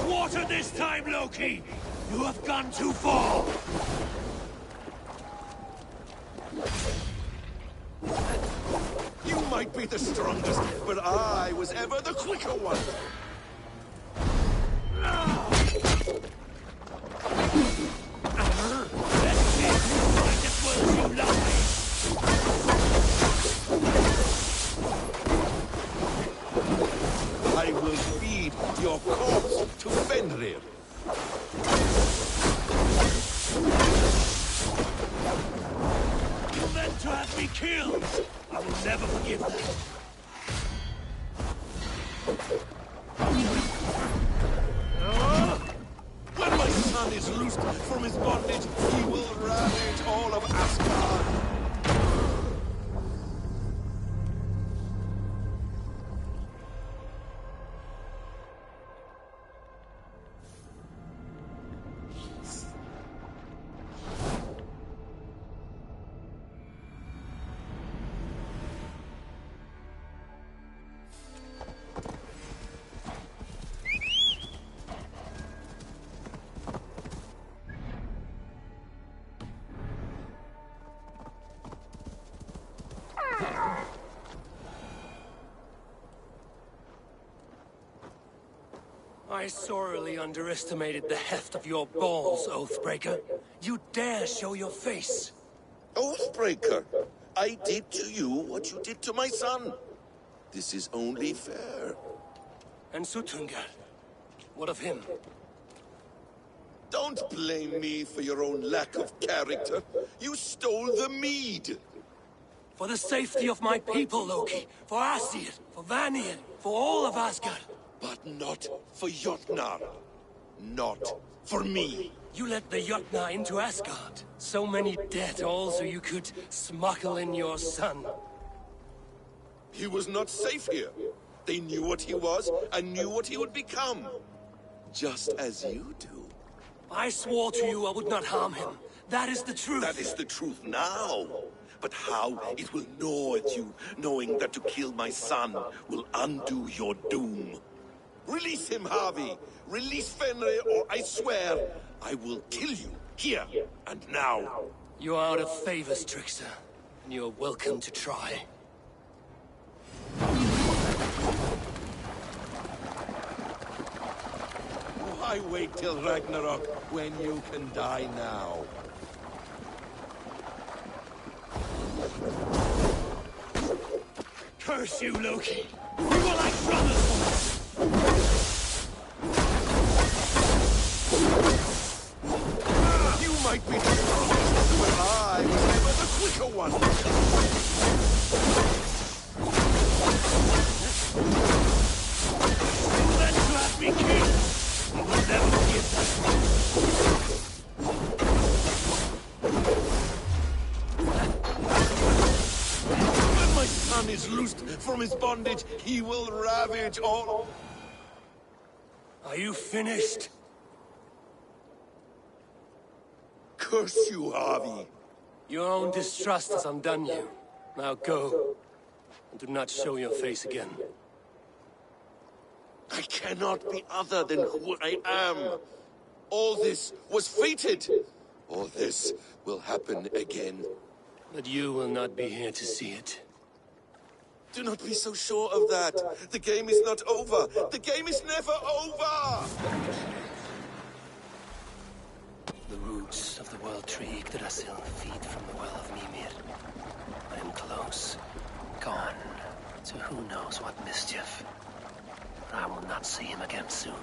water this time, Loki! You have gone too far! You might be the strongest, but I was ever the quicker one! Let's see if you find as well as you lie! I will feed your corpse to Fenrir. You meant to have me killed! I will never forgive that. When my son is loosed from his bondage, he will ravage all of Asgard. I sorely underestimated the heft of your balls, Oathbreaker. You dare show your face! Oathbreaker, I did to you what you did to my son. This is only fair. And Sutungar? What of him? Don't blame me for your own lack of character. You stole the mead. For the safety of my people, Loki. For Asir, for Vanir, for all of Asgard. But not for Jotnar. Not for me. You let the Jotnar into Asgard. So many dead, all so you could smuggle in your son. He was not safe here. They knew what he was and knew what he would become. Just as you do. I swore to you I would not harm him. That is the truth. That is the truth now. But how it will gnaw at you, knowing that to kill my son will undo your doom. Release him, Harvey! Release Fenrir, or I swear, I will kill you, here and now. You are out of favors, Trickster. And you are welcome to try. Why wait till Ragnarok when you can die now? Curse you, Loki! You were like brothers for us! You might be the strongest, but I was never the quicker one! You meant to have me killed! I will never forgive that. When my son is loosed from his bondage, he will ravage all... Are you finished? Curse you, Harvey! Your own distrust has undone you. Now go. And do not show your face again. I cannot be other than who I am. All this was fated. All this will happen again. But you will not be here to see it. Do not be so sure of that. The game is not over. The game is never over! The roots of the World Tree Yggdrasil feed from the Well of Mimir. I am close. Gone. To who knows what mischief. I will not see him again soon.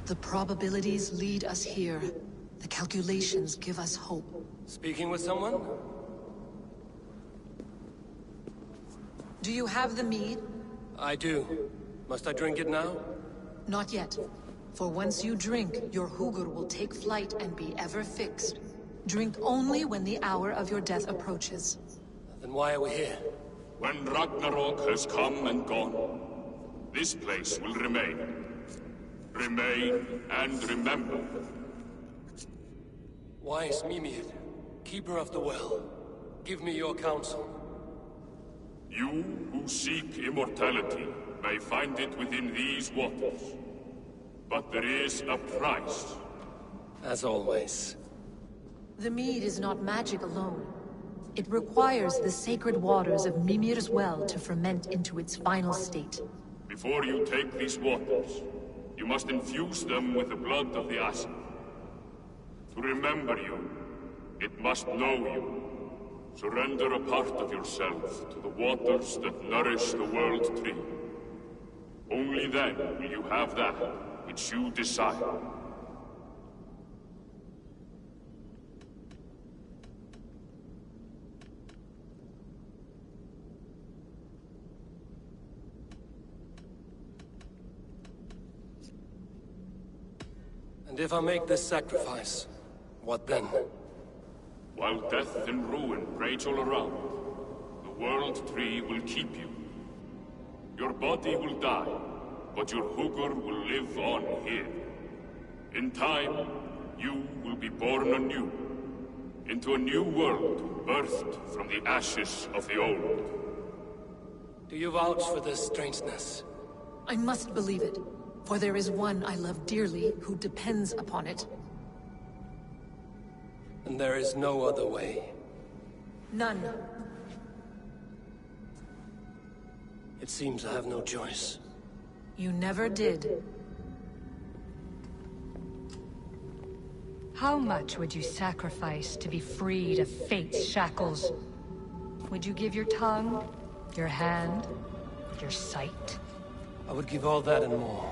The probabilities lead us here. The calculations give us hope. Speaking with someone? Do you have the mead? I do. Must I drink it now? Not yet. For once you drink, your Hugur will take flight and be ever fixed. Drink only when the hour of your death approaches. Then why are we here? When Ragnarok has come and gone, this place will remain. Remain and remember. Wise Mimir, keeper of the well, give me your counsel. You who seek immortality may find it within these waters. But there is a price. As always. The mead is not magic alone. It requires the sacred waters of Mimir's well to ferment into its final state. Before you take these waters, you must infuse them with the blood of the Asin. To remember you, it must know you. Surrender a part of yourself to the waters that nourish the World Tree. Only then will you have that which you desire. And if I make this sacrifice, what then? While death and ruin rage all around, the World Tree will keep you. Your body will die, but your Hugur will live on here. In time, you will be born anew, into a new world birthed from the ashes of the old. Do you vouch for this strangeness? I must believe it, for there is one I love dearly who depends upon it. And there is no other way. None. It seems I have no choice. You never did. How much would you sacrifice to be freed of fate's shackles? Would you give your tongue, your hand, your sight? I would give all that and more.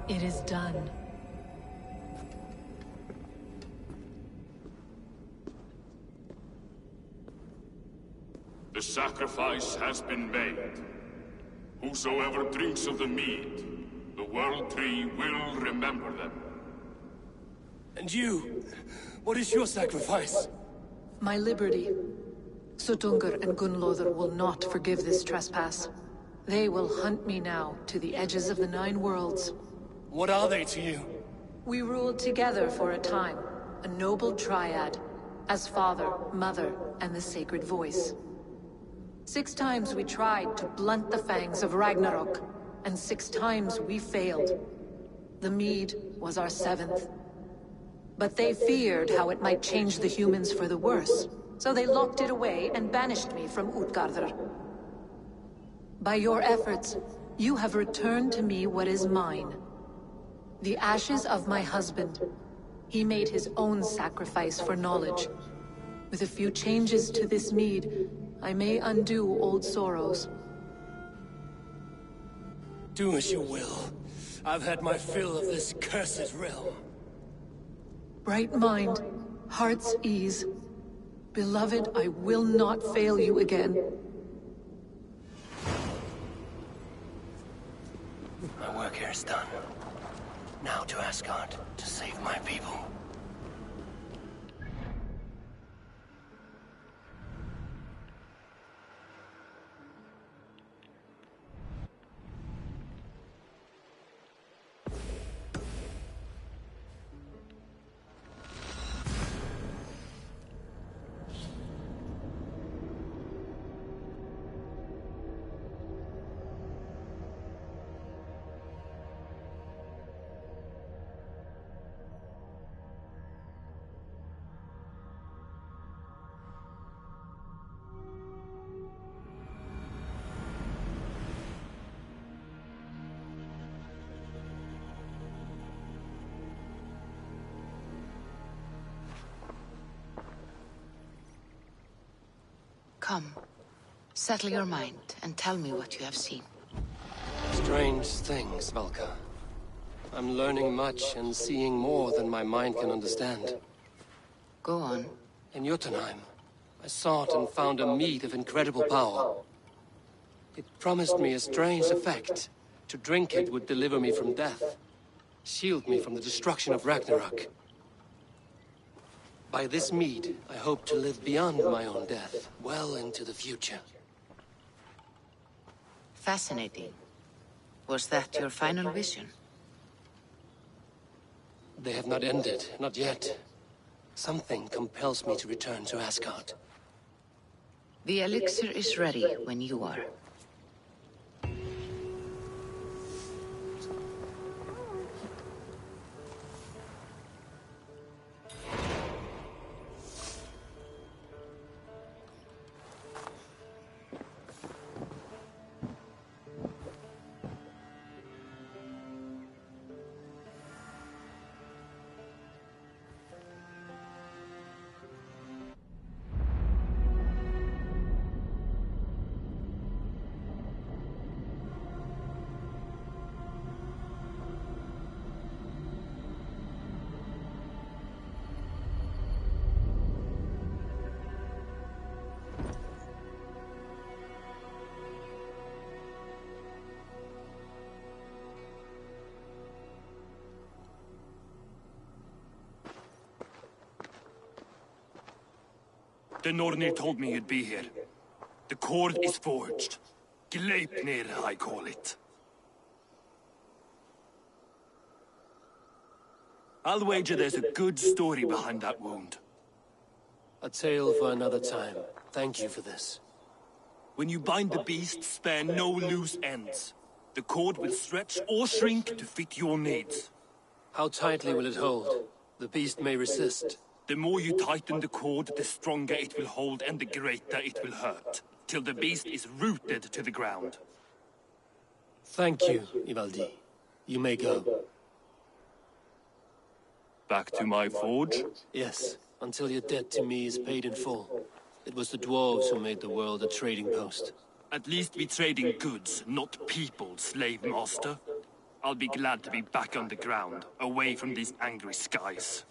It is done. The sacrifice has been made. Whosoever drinks of the mead, the World Tree will remember them. And you? What is your sacrifice? My liberty. Suttungr and Gunnlóðr will not forgive this trespass. They will hunt me now to the edges of the Nine Worlds. What are they to you? We ruled together for a time, a noble triad, as father, mother, and the sacred voice. 6 times we tried to blunt the fangs of Ragnarok, and 6 times we failed. The mead was our 7th. But they feared how it might change the humans for the worse, so they locked it away and banished me from Utgardr. By your efforts, you have returned to me what is mine. The ashes of my husband. He made his own sacrifice for knowledge. With a few changes to this mead, I may undo old sorrows. Do as you will. I've had my fill of this cursed realm. Bright mind, heart's ease. Beloved, I will not fail you again. My work here is done. Now to Asgard, to save my people. Come, settle your mind and tell me what you have seen. Strange things, Valka. I'm learning much and seeing more than my mind can understand. Go on. In Jotunheim, I sought and found a mead of incredible power. It promised me a strange effect. To drink it would deliver me from death, shield me from the destruction of Ragnarok. By this mead, I hope to live beyond my own death, well into the future. Fascinating. Was that your final vision? They have not ended, not yet. Something compels me to return to Asgard. The elixir is ready when you are. The Nornir told me you'd be here. The cord is forged. Gleipnir, I call it. I'll wager there's a good story behind that wound. A tale for another time. Thank you for this. When you bind the beast, spare no loose ends. The cord will stretch or shrink to fit your needs. How tightly will it hold? The beast may resist. The more you tighten the cord, the stronger it will hold and the greater it will hurt, till the beast is rooted to the ground. Thank you, Ivaldi. You may go. Back to my forge? Yes, until your debt to me is paid in full. It was the dwarves who made the world a trading post. At least we trade in goods, not people, slave master. I'll be glad to be back on the ground, away from these angry skies.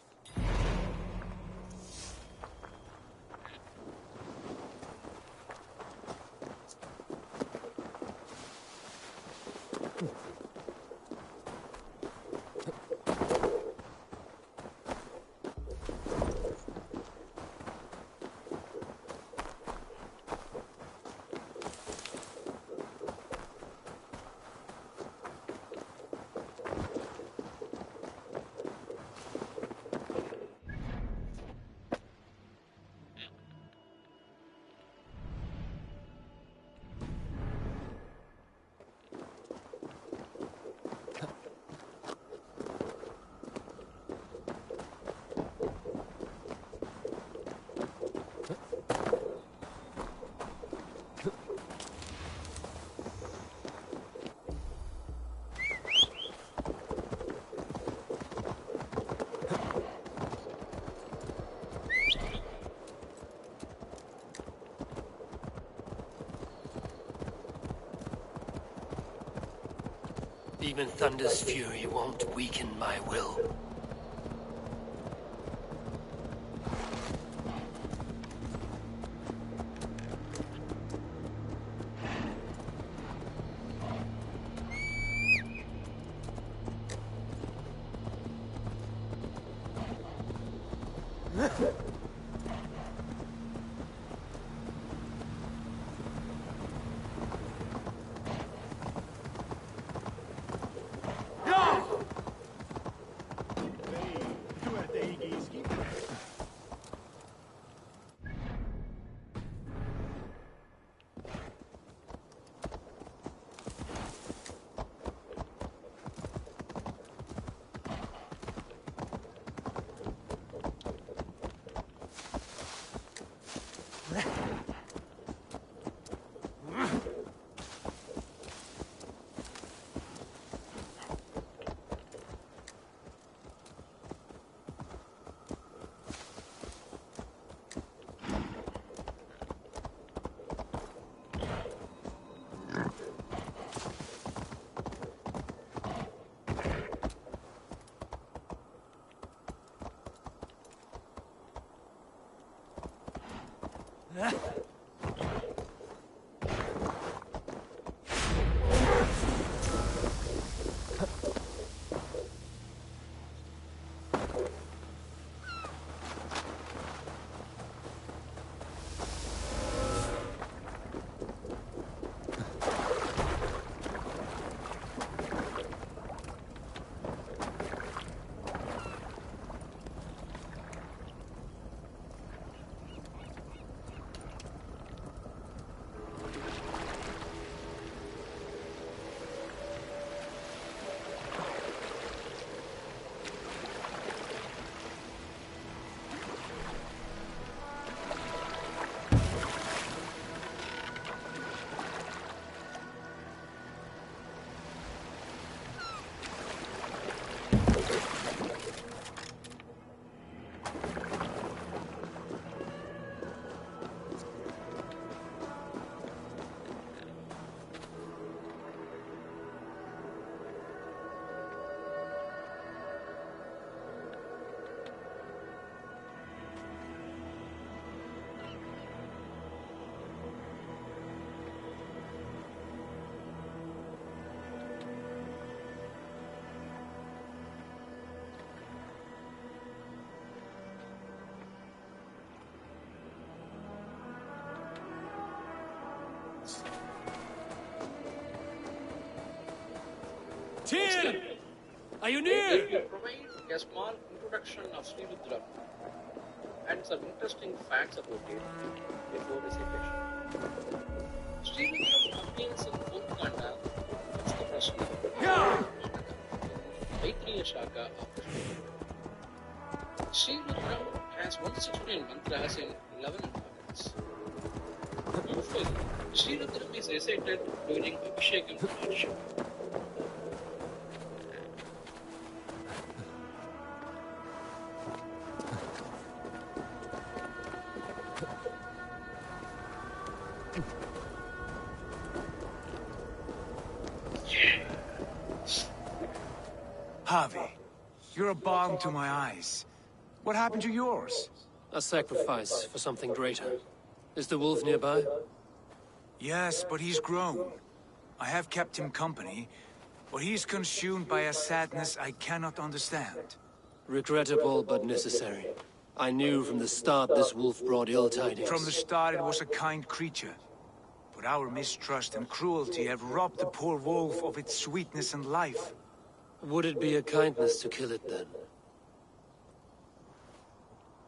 Even Thunder's fury won't weaken my will. Tyr! Are you near? We provide a small introduction of Sri Rudra and some interesting facts about it before recitation. Sri Rudra appears in 4th Kanda, it's the first name, Maitreya Shaka of the Sri. Sri Rudra has 169 mantras in 11 alphabets. Usually, Sri Rudra is recited during Abhishekam to Lord Shiva. Javi, you're a balm to my eyes. What happened to yours? A sacrifice for something greater. Is the wolf nearby? Yes, but he's grown. I have kept him company, but he's consumed by a sadness I cannot understand. Regrettable, but necessary. I knew from the start this wolf brought ill tidings. From the start it was a kind creature. But our mistrust and cruelty have robbed the poor wolf of its sweetness and life. Would it be a kindness to kill it then?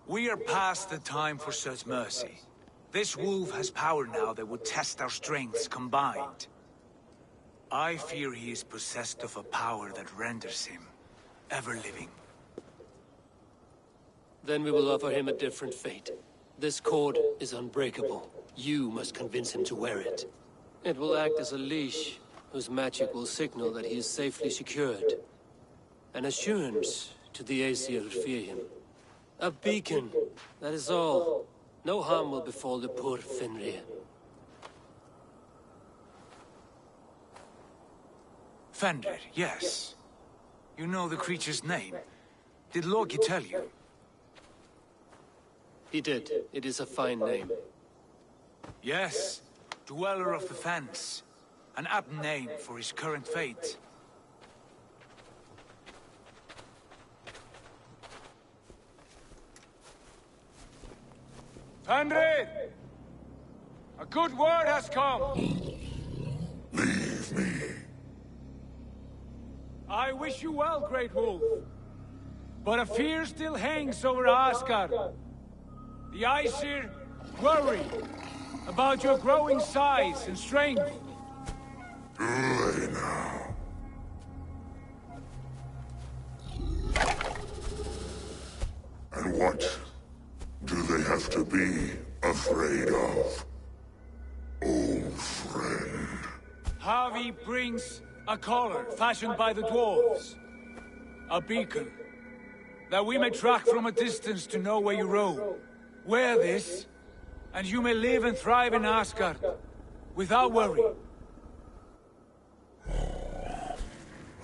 We are past the time for such mercy. This wolf has power now that would test our strengths combined. I fear he is possessed of a power that renders him ever-living. Then we will offer him a different fate. This cord is unbreakable. You must convince him to wear it. It will act as a leash, whose magic will signal that he is safely secured. An assurance to the Aesir who fear him. A beacon, that is all. No harm will befall the poor Fenrir. Fenrir, yes. You know the creature's name. Did Loki tell you? He did. It is a fine name. Yes. Dweller of the Fens. An apt name for his current fate. Fenrir! A good word has come! Leave me. I wish you well, Great Wolf. But a fear still hangs over Asgard. The Aesir worry about your growing size and strength. Do they now? And what do they have to be afraid of? Old friend. Harvey brings a collar fashioned by the dwarves. A beacon. That we may track from a distance to know where you roam. Wear this, and you may live and thrive in Asgard, without worry.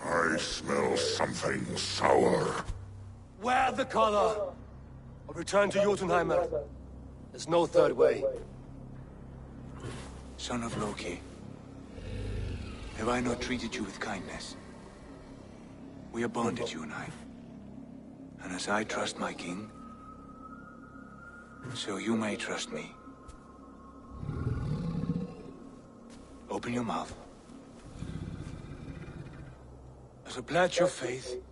I smell something sour. Wear the collar! Or return to Jotunheimer. There's no third way. Son of Loki, have I not treated you with kindness? We are bonded, you and I. And as I trust my king, so you may trust me. Open your mouth. As a pledge of faith,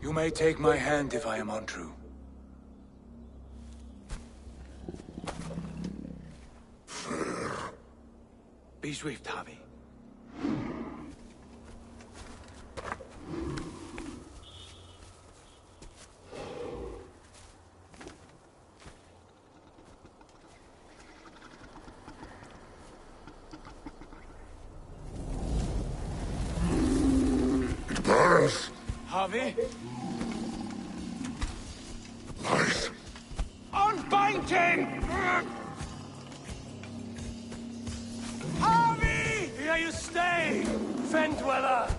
you may take my hand if I am untrue. Be swift, Harvey. It burns! Harvey? Lies. Unbind him! Harvey! Here you stay, Fen Dweller!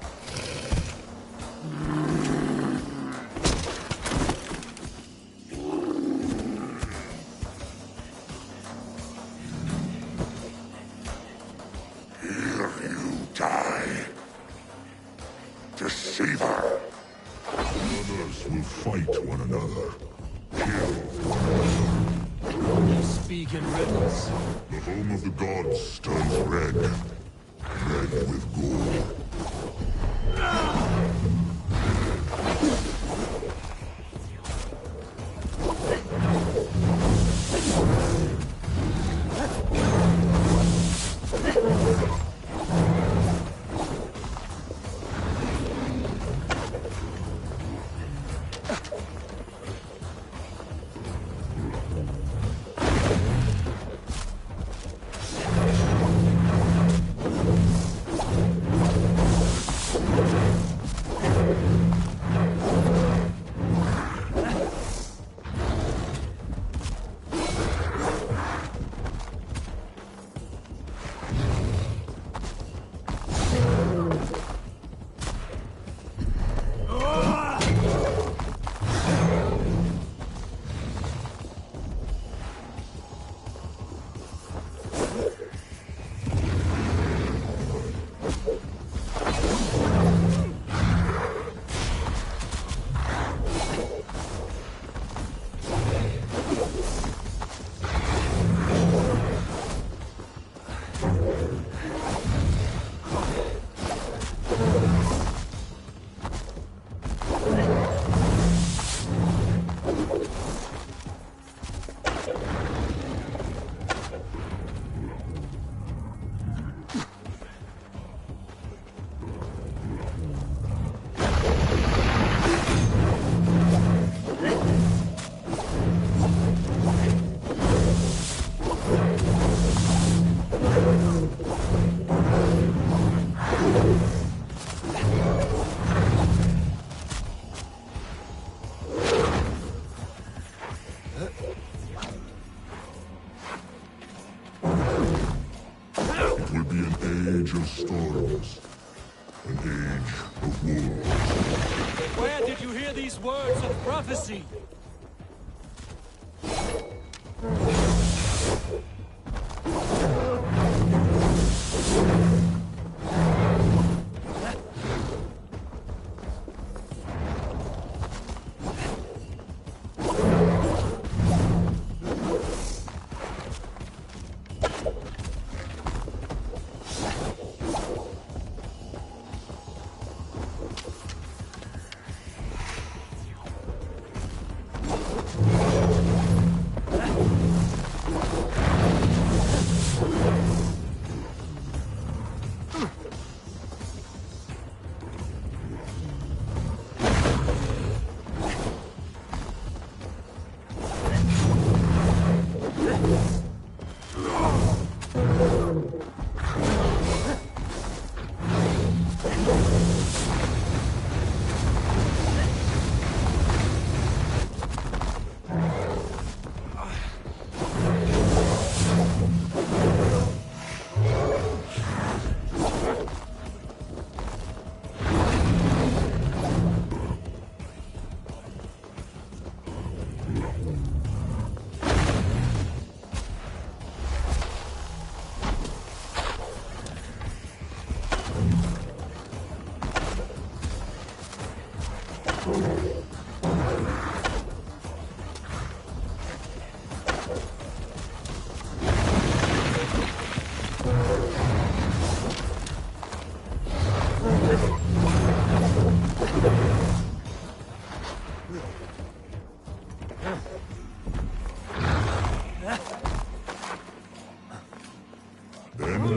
Here you die. Deceiver! Brothers will fight one another. Kill one another. You speak in riddles. The home of the gods turns red. Red with gore. It will be an age of storms. An age of wars. Where did you hear these words of prophecy?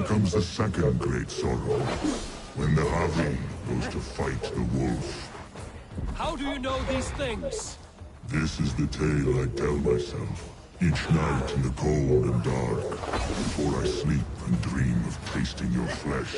comes the second great sorrow, when the Havi goes to fight the wolf. How do you know these things? This is the tale I tell myself, each night in the cold and dark, before I sleep and dream of tasting your flesh.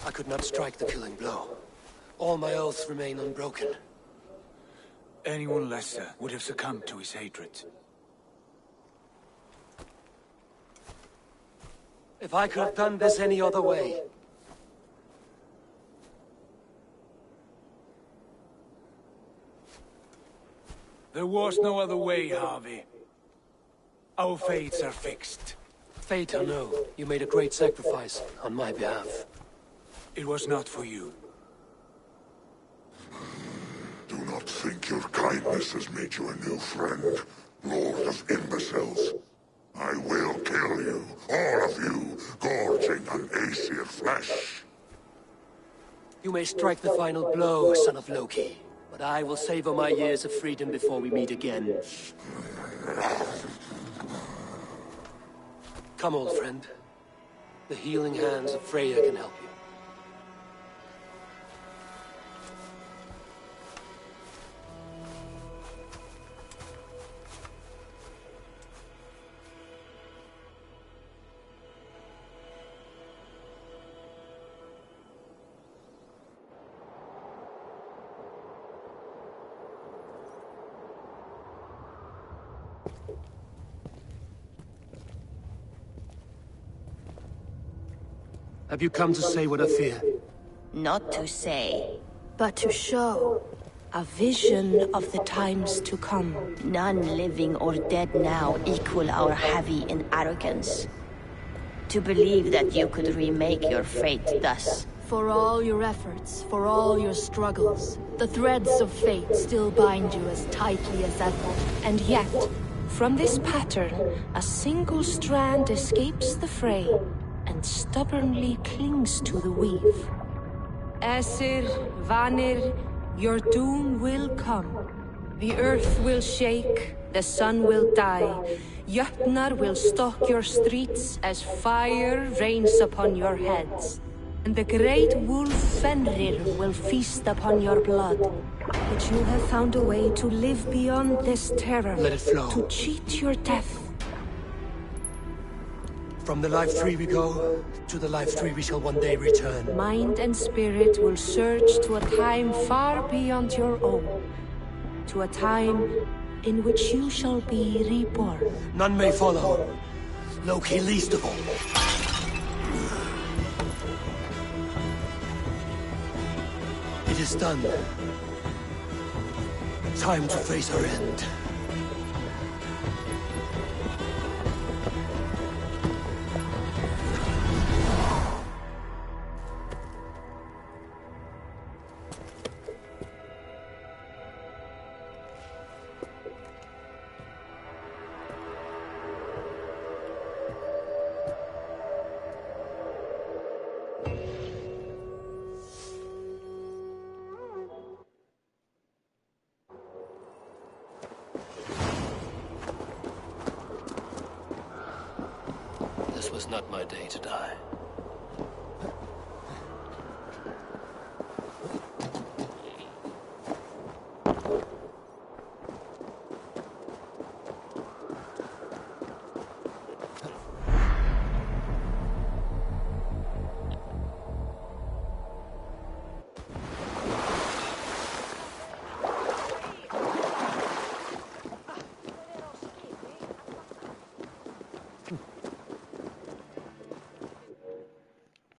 I could not strike the killing blow. All my oaths remain unbroken. Anyone lesser would have succumbed to his hatred. If I could have done this any other way. There was no other way, Harvey. Our fates are fixed. Fate or no, you made a great sacrifice on my behalf. It was not for you. Do not think your kindness has made you a new friend, Lord of Imbeciles. I will kill you, all of you, gorging on Aesir flesh. You may strike the final blow, son of Loki, but I will savor my years of freedom before we meet again. Come, old friend. The healing hands of Freya can help you. Have you come to say what I fear? Not to say, but to show a vision of the times to come. None living or dead now equal our heavy in arrogance. To believe that you could remake your fate thus. For all your efforts, for all your struggles, the threads of fate still bind you as tightly as ever. And yet, from this pattern, a single strand escapes the fray and stubbornly clings to the weave. Aesir, Vanir, your doom will come. The earth will shake, the sun will die. Jötnar will stalk your streets as fire rains upon your heads. And the great wolf Fenrir will feast upon your blood. But you have found a way to live beyond this terror. Let it flow. To cheat your death. From the life tree we go, to the life tree we shall one day return. Mind and spirit will surge to a time far beyond your own. To a time in which you shall be reborn. None may follow. Loki least of all. It is done. Time to face our end. This was not my day to die.